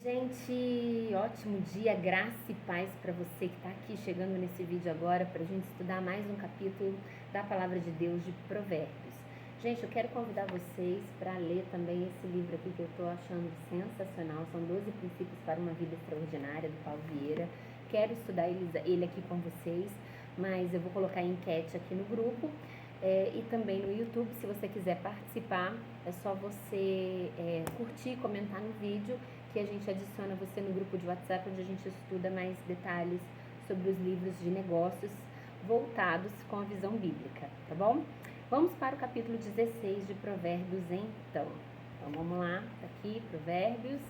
Gente, ótimo dia, graça e paz para você que está aqui chegando nesse vídeo agora para a gente estudar mais um capítulo da Palavra de Deus de Provérbios. Gente, eu quero convidar vocês para ler também esse livro aqui que eu estou achando sensacional. São 12 princípios para uma vida extraordinária, do Paulo Vieira. Quero estudar ele aqui com vocês, mas eu vou colocar a enquete aqui no grupo. E também no YouTube, se você quiser participar, é só você curtir, comentar no vídeo, que a gente adiciona você no grupo de WhatsApp, onde a gente estuda mais detalhes sobre os livros de negócios voltados com a visão bíblica, tá bom? Vamos para o capítulo 16 de Provérbios, então. Então, vamos lá, tá aqui, Provérbios.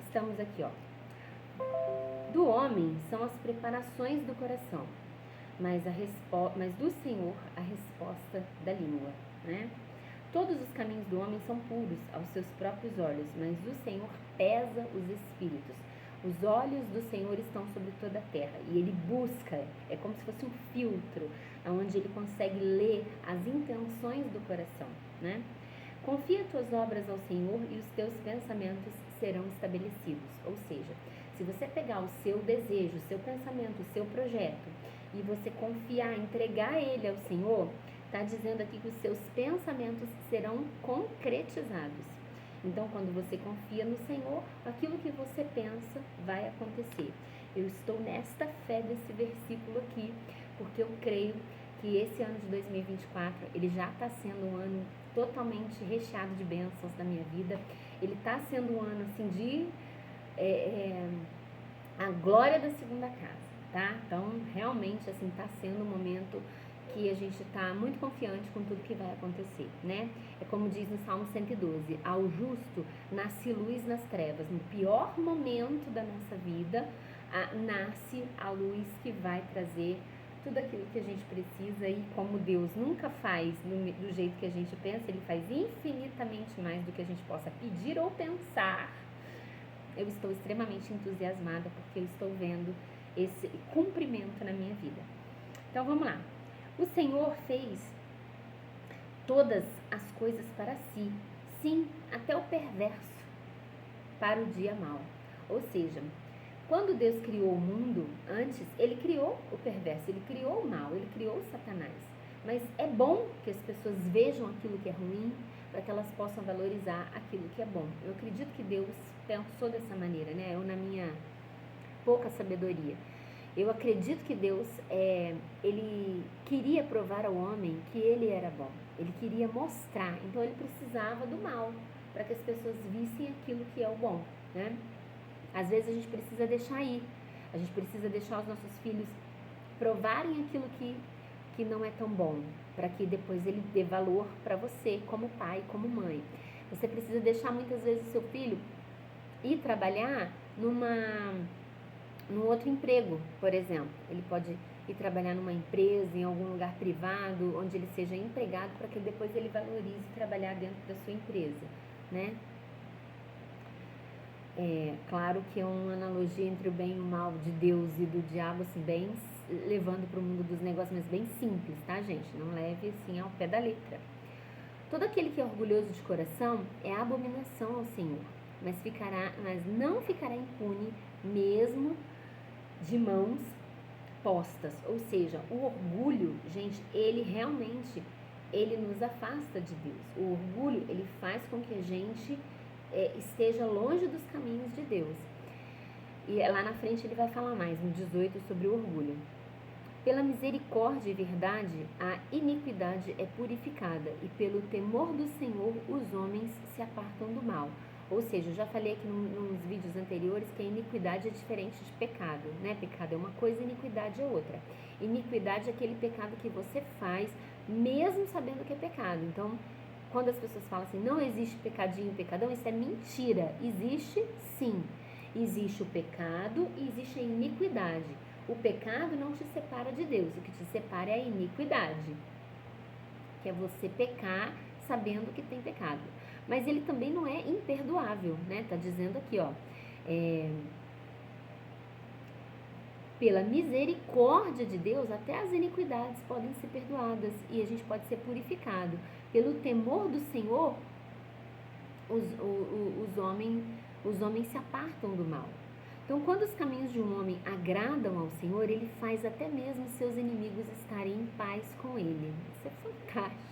Estamos aqui, ó. Do homem são as preparações do coração, mas do Senhor a resposta da língua, né? Todos os caminhos do homem são puros aos seus próprios olhos, mas o Senhor pesa os espíritos. Os olhos do Senhor estão sobre toda a terra e Ele busca, é como se fosse um filtro, onde Ele consegue ler as intenções do coração, né? Confia tuas obras ao Senhor e os teus pensamentos serão estabelecidos. Ou seja, se você pegar o seu desejo, o seu pensamento, o seu projeto e você confiar, entregar ele ao Senhor, está dizendo aqui que os seus pensamentos serão concretizados. Então, quando você confia no Senhor, aquilo que você pensa vai acontecer. Eu estou nesta fé desse versículo aqui, porque eu creio que esse ano de 2024, ele já está sendo um ano totalmente recheado de bênçãos na minha vida. Ele está sendo um ano, assim, de a glória da segunda casa, tá? Então, realmente, assim, está sendo um momento que a gente está muito confiante com tudo que vai acontecer, né? É como diz no Salmo 112, ao justo nasce luz nas trevas. No pior momento da nossa vida, nasce a luz que vai trazer tudo aquilo que a gente precisa. E como Deus nunca faz do jeito que a gente pensa, Ele faz infinitamente mais do que a gente possa pedir ou pensar. Eu estou extremamente entusiasmada porque eu estou vendo esse cumprimento na minha vida. Então, vamos lá. O Senhor fez todas as coisas para si, sim, até o perverso, para o dia mau. Ou seja, quando Deus criou o mundo, antes, Ele criou o perverso, Ele criou o mal, Ele criou Satanás. Mas é bom que as pessoas vejam aquilo que é ruim, para que elas possam valorizar aquilo que é bom. Eu acredito que Deus pensou dessa maneira, né? Eu, na minha pouca sabedoria, eu acredito que Deus, Ele queria provar ao homem que Ele era bom. Ele queria mostrar. Então, Ele precisava do mal para que as pessoas vissem aquilo que é o bom, né? Às vezes, a gente precisa deixar ir. A gente precisa deixar os nossos filhos provarem aquilo que não é tão bom, para que depois ele dê valor para você, como pai, como mãe. Você precisa deixar, muitas vezes, o seu filho ir trabalhar num outro emprego, por exemplo. Ele pode ir trabalhar numa empresa, em algum lugar privado, onde ele seja empregado, para que depois ele valorize trabalhar dentro da sua empresa, né? Claro que é uma analogia entre o bem e o mal de Deus e do diabo, assim, bem levando para o mundo dos negócios, mas bem simples, tá, gente? Não leve, assim, ao pé da letra. Todo aquele que é orgulhoso de coração é abominação ao Senhor, mas não ficará impune mesmo de mãos postas. Ou seja, o orgulho, gente, ele realmente, ele nos afasta de Deus. O orgulho, ele faz com que a gente esteja longe dos caminhos de Deus. E lá na frente ele vai falar mais, no 18, sobre o orgulho. Pela misericórdia e verdade, a iniquidade é purificada, e pelo temor do Senhor os homens se apartam do mal. Ou seja, eu já falei aqui nos vídeos anteriores que a iniquidade é diferente de pecado, né? Pecado é uma coisa, iniquidade é outra. Iniquidade é aquele pecado que você faz, mesmo sabendo que é pecado. Então, quando as pessoas falam assim, não existe pecadinho, pecadão, isso é mentira. Existe, sim. Existe o pecado e existe a iniquidade. O pecado não te separa de Deus, o que te separa é a iniquidade, que é você pecar sabendo que tem pecado. Mas ele também não é imperdoável, né? Tá dizendo aqui, ó, pela misericórdia de Deus, até as iniquidades podem ser perdoadas e a gente pode ser purificado. Pelo temor do Senhor, os homens os homens se apartam do mal. Então, quando os caminhos de um homem agradam ao Senhor, ele faz até mesmo seus inimigos estarem em paz com ele. Isso é fantástico.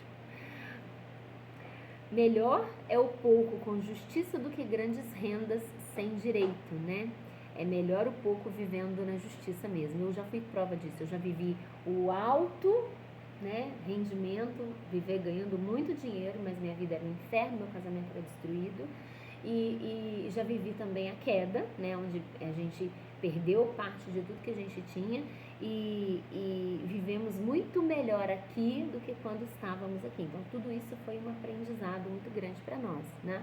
Melhor é o pouco com justiça do que grandes rendas sem direito, né? É melhor o pouco vivendo na justiça mesmo. Eu já fui prova disso. Eu já vivi o alto, né, rendimento, viver ganhando muito dinheiro, mas minha vida era um inferno, meu casamento era destruído. E já vivi também a queda, né, onde a gente perdeu parte de tudo que a gente tinha e vivemos muito melhor aqui do que quando estávamos aqui. Então, tudo isso foi um aprendizado muito grande para nós, né?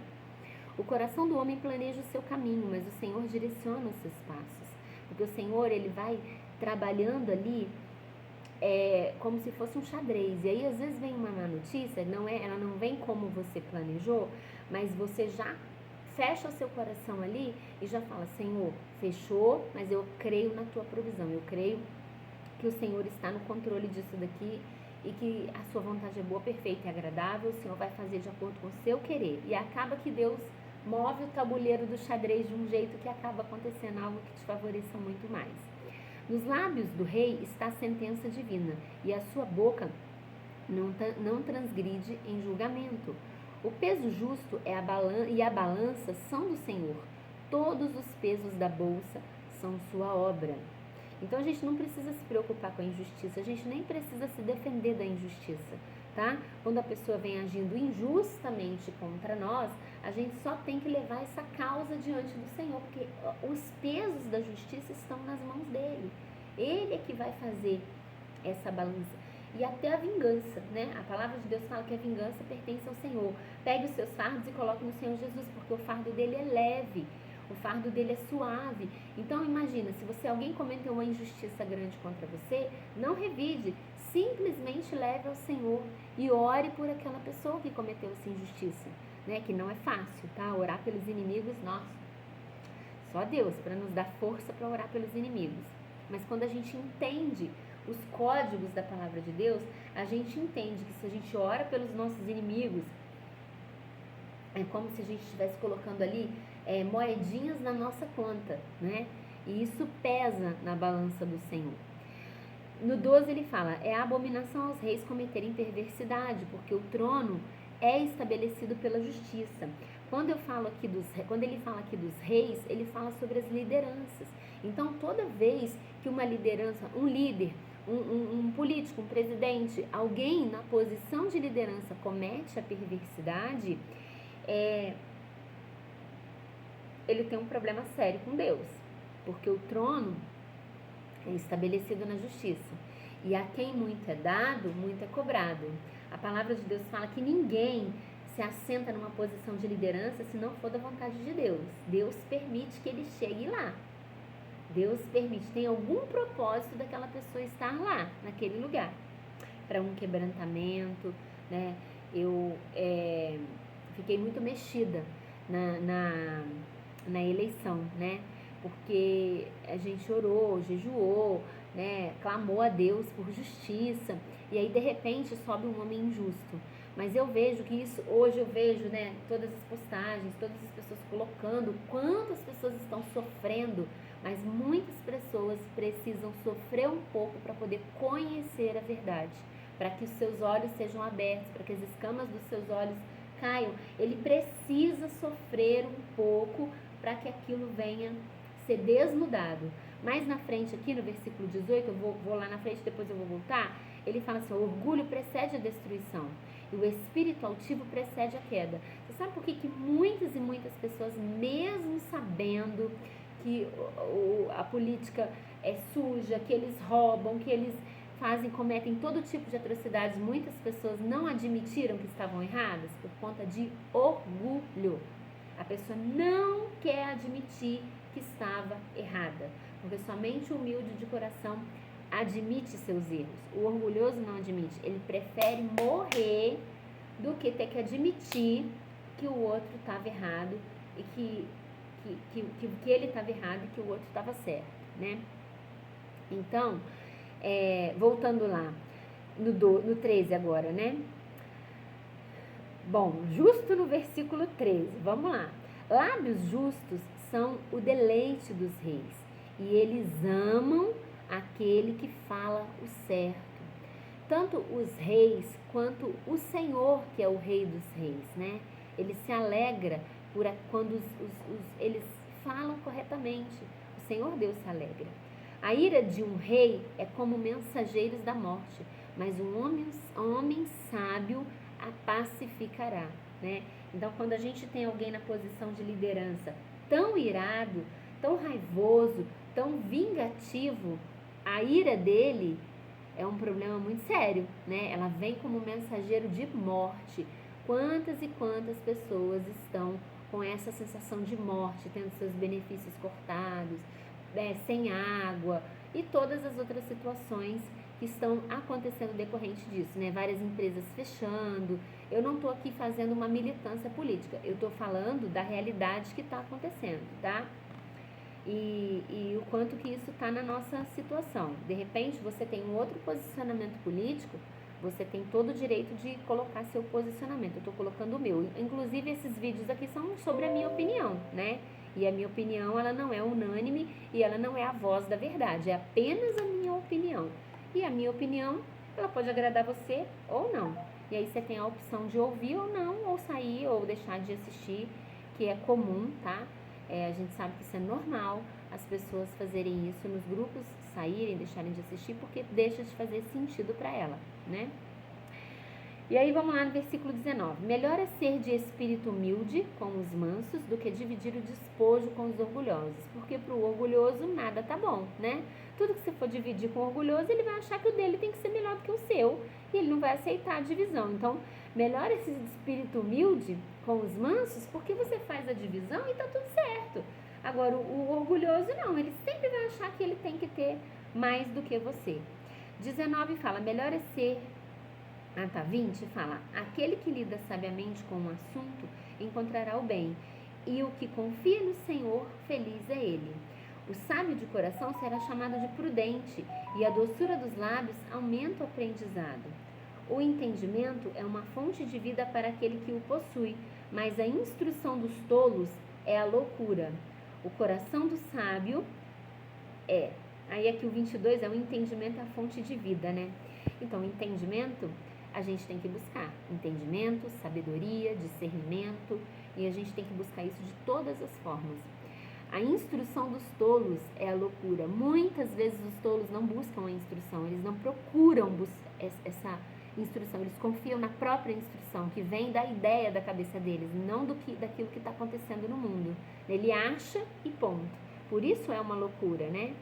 O coração do homem planeja o seu caminho, mas o Senhor direciona os seus passos. Porque o Senhor, ele vai trabalhando ali como se fosse um xadrez. E aí, às vezes, vem uma má notícia, ela não vem como você planejou, mas você já fecha o seu coração ali e já fala: Senhor, fechou, mas eu creio na tua provisão. Eu creio que o Senhor está no controle disso daqui e que a sua vontade é boa, perfeita e agradável. O Senhor vai fazer de acordo com o seu querer. E acaba que Deus move o tabuleiro do xadrez de um jeito que acaba acontecendo algo que te favoreça muito mais. Nos lábios do rei está a sentença divina, e a sua boca não transgride em julgamento. O peso justo e a balança são do Senhor. Todos os pesos da bolsa são sua obra. Então a gente não precisa se preocupar com a injustiça, a gente nem precisa se defender da injustiça, tá? Quando a pessoa vem agindo injustamente contra nós, a gente só tem que levar essa causa diante do Senhor, porque os pesos da justiça estão nas mãos dele. Ele é que vai fazer essa balança. E até a vingança, né? A palavra de Deus fala que a vingança pertence ao Senhor. Pegue os seus fardos e coloque no Senhor Jesus, porque o fardo dele é leve, o fardo dele é suave. Então imagina, se alguém cometeu uma injustiça grande contra você, não revide, simplesmente leve ao Senhor e ore por aquela pessoa que cometeu essa injustiça, né? Que não é fácil, tá? Orar pelos inimigos, nossa, só Deus para nos dar força para orar pelos inimigos. Mas quando a gente entende os códigos da palavra de Deus, a gente entende que se a gente ora pelos nossos inimigos, é como se a gente estivesse colocando ali moedinhas na nossa conta, né? E isso pesa na balança do Senhor. No 12 ele fala: é abominação aos reis cometerem perversidade, porque o trono é estabelecido pela justiça. Quando ele fala aqui dos reis, ele fala sobre as lideranças. Então, toda vez que uma liderança, um líder, um político, um presidente, alguém na posição de liderança comete a perversidade, ele tem um problema sério com Deus, porque o trono é estabelecido na justiça. E a quem muito é dado, muito é cobrado. A palavra de Deus fala que ninguém se assenta numa posição de liderança se não for da vontade de Deus. Deus permite que ele chegue lá. Deus permite, tem algum propósito daquela pessoa estar lá, naquele lugar, para um quebrantamento, né? Eu fiquei muito mexida na eleição, né? Porque a gente orou, jejuou, né? Clamou a Deus por justiça, e aí de repente sobe um homem injusto. Mas eu vejo que isso, hoje eu vejo, né, todas as postagens, todas as pessoas colocando quantas pessoas estão sofrendo, mas muitas pessoas precisam sofrer um pouco para poder conhecer a verdade, para que os seus olhos sejam abertos, para que as escamas dos seus olhos caiam. Ele precisa sofrer um pouco para que aquilo venha ser desnudado. Mais na frente aqui no versículo 18, eu vou lá na frente, depois eu vou voltar, ele fala assim: o orgulho precede a destruição e o espírito altivo precede a queda. Você sabe por que muitas e muitas pessoas, mesmo sabendo que a política é suja, que eles roubam, que eles cometem todo tipo de atrocidades, muitas pessoas não admitiram que estavam erradas por conta de orgulho? A pessoa não quer admitir que estava errada, porque somente o humilde de coração admite seus erros. O orgulhoso não admite, ele prefere morrer do que ter que admitir que o outro estava errado e que ele estava errado e que o outro estava certo, né? Então, voltando lá, no 13 agora, né? Bom, justo no versículo 13, vamos lá. Lábios justos são o deleite dos reis, e eles amam aquele que fala o certo. Tanto os reis quanto o Senhor, que é o Rei dos Reis, né? Ele se alegra quando eles falam corretamente. O Senhor Deus se alegra. A ira de um rei é como mensageiros da morte, mas um homem sábio a pacificará, né? Então, quando a gente tem alguém na posição de liderança tão irado, tão raivoso, tão vingativo, a ira dele é um problema muito sério, né? Ela vem como mensageiro de morte. Quantas e quantas pessoas estão com essa sensação de morte, tendo seus benefícios cortados, sem água e todas as outras situações que estão acontecendo decorrente disso, né? Várias empresas fechando. Eu não estou aqui fazendo uma militância política, eu estou falando da realidade que está acontecendo, tá? E o quanto que isso está na nossa situação. De repente, você tem um outro posicionamento político, você tem todo o direito de colocar seu posicionamento. Eu estou colocando o meu. Inclusive, esses vídeos aqui são sobre a minha opinião, né? E a minha opinião, ela não é unânime e ela não é a voz da verdade. É apenas a minha opinião. E a minha opinião, ela pode agradar você ou não. E aí você tem a opção de ouvir ou não, ou sair, ou deixar de assistir, que é comum, tá? A gente sabe que isso é normal, as pessoas fazerem isso nos grupos, saírem, deixarem de assistir, porque deixa de fazer sentido para ela, né? E aí vamos lá no versículo 19. Melhor é ser de espírito humilde com os mansos do que dividir o despojo com os orgulhosos, porque para o orgulhoso nada tá bom, né? Tudo que você for dividir com o orgulhoso, ele vai achar que o dele tem que ser melhor do que o seu, e ele não vai aceitar a divisão. Então, melhor esse espírito humilde com os mansos, porque você faz a divisão e tá tudo certo. Agora, o orgulhoso não, ele sempre vai achar que ele tem que ter mais do que você. 19 fala, melhor é ser... 20 fala, aquele que lida sabiamente com um assunto encontrará o bem, e o que confia no Senhor, feliz é ele. O sábio de coração será chamado de prudente, e a doçura dos lábios aumenta o aprendizado. O entendimento é uma fonte de vida para aquele que o possui, mas a instrução dos tolos é a loucura. O coração do sábio aí aqui o 22 é o entendimento é a fonte de vida, né? Então, entendimento a gente tem que buscar. Entendimento, sabedoria, discernimento, e a gente tem que buscar isso de todas as formas. A instrução dos tolos é a loucura. Muitas vezes os tolos não buscam a instrução, eles não procuram essa instrução, eles confiam na própria instrução, que vem da ideia da cabeça deles, não daquilo que está acontecendo no mundo. Ele acha e ponto. Por isso é uma loucura, né?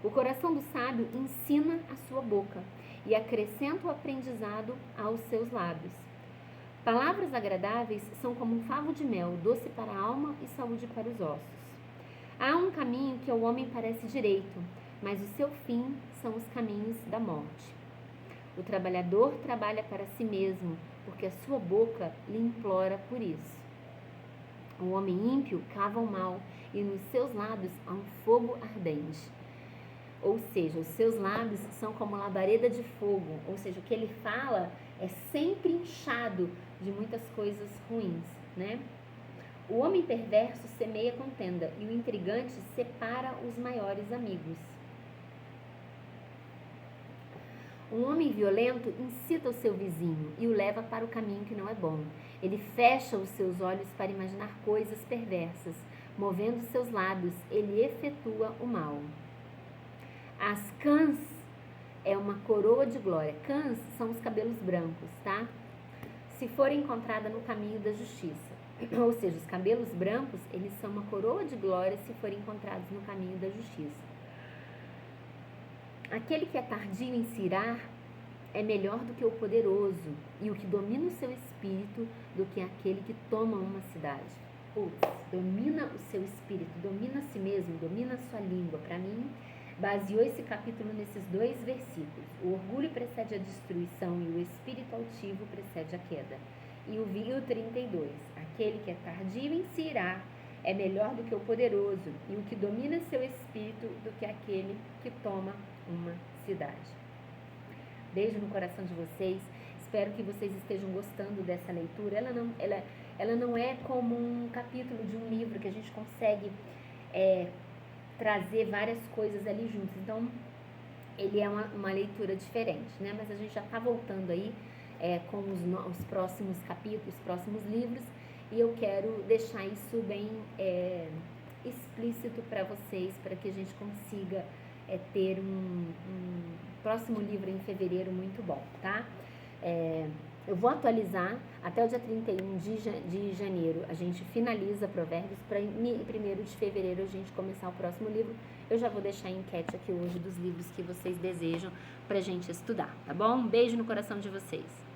O coração do sábio ensina a sua boca e acrescenta o aprendizado aos seus lábios. Palavras agradáveis são como um favo de mel, doce para a alma e saúde para os ossos. Há um caminho que ao homem parece direito, mas o seu fim são os caminhos da morte. O trabalhador trabalha para si mesmo, porque a sua boca lhe implora por isso. O homem ímpio cava o mal, e nos seus lábios há um fogo ardente. Ou seja, os seus lábios são como labareda de fogo, ou seja, o que ele fala é sempre inchado de muitas coisas ruins, né? O homem perverso semeia contenda e o intrigante separa os maiores amigos. Um homem violento incita o seu vizinho e o leva para o caminho que não é bom. Ele fecha os seus olhos para imaginar coisas perversas. Movendo seus lábios, ele efetua o mal. As cãs é uma coroa de glória. Cãs são os cabelos brancos, tá? Se for encontrada no caminho da justiça. Ou seja, os cabelos brancos, eles são uma coroa de glória se forem encontrados no caminho da justiça. Aquele que é tardio em se irar é melhor do que o poderoso, e o que domina o seu espírito do que aquele que toma uma cidade. Domina o seu espírito, domina a si mesmo, domina a sua língua. Para mim, baseou esse capítulo nesses 2 versículos. O orgulho precede a destruição e o espírito altivo precede a queda. E o 32, aquele que é tardio em se irar é melhor do que o poderoso, e o que domina seu espírito do que aquele que toma uma cidade. Beijo no coração de vocês. Espero que vocês estejam gostando dessa leitura. ela não é como um capítulo de um livro que a gente consegue trazer várias coisas ali juntas. Então, ele é uma leitura diferente, né? Mas a gente já está voltando aí com os próximos capítulos, os próximos livros, e eu quero deixar isso bem explícito para vocês, para que a gente consiga ter um próximo livro em fevereiro muito bom, tá? Eu vou atualizar até o dia 31 de janeiro, a gente finaliza Provérbios, para em 1º de fevereiro a gente começar o próximo livro. Eu já vou deixar a enquete aqui hoje dos livros que vocês desejam pra gente estudar, tá bom? Um beijo no coração de vocês.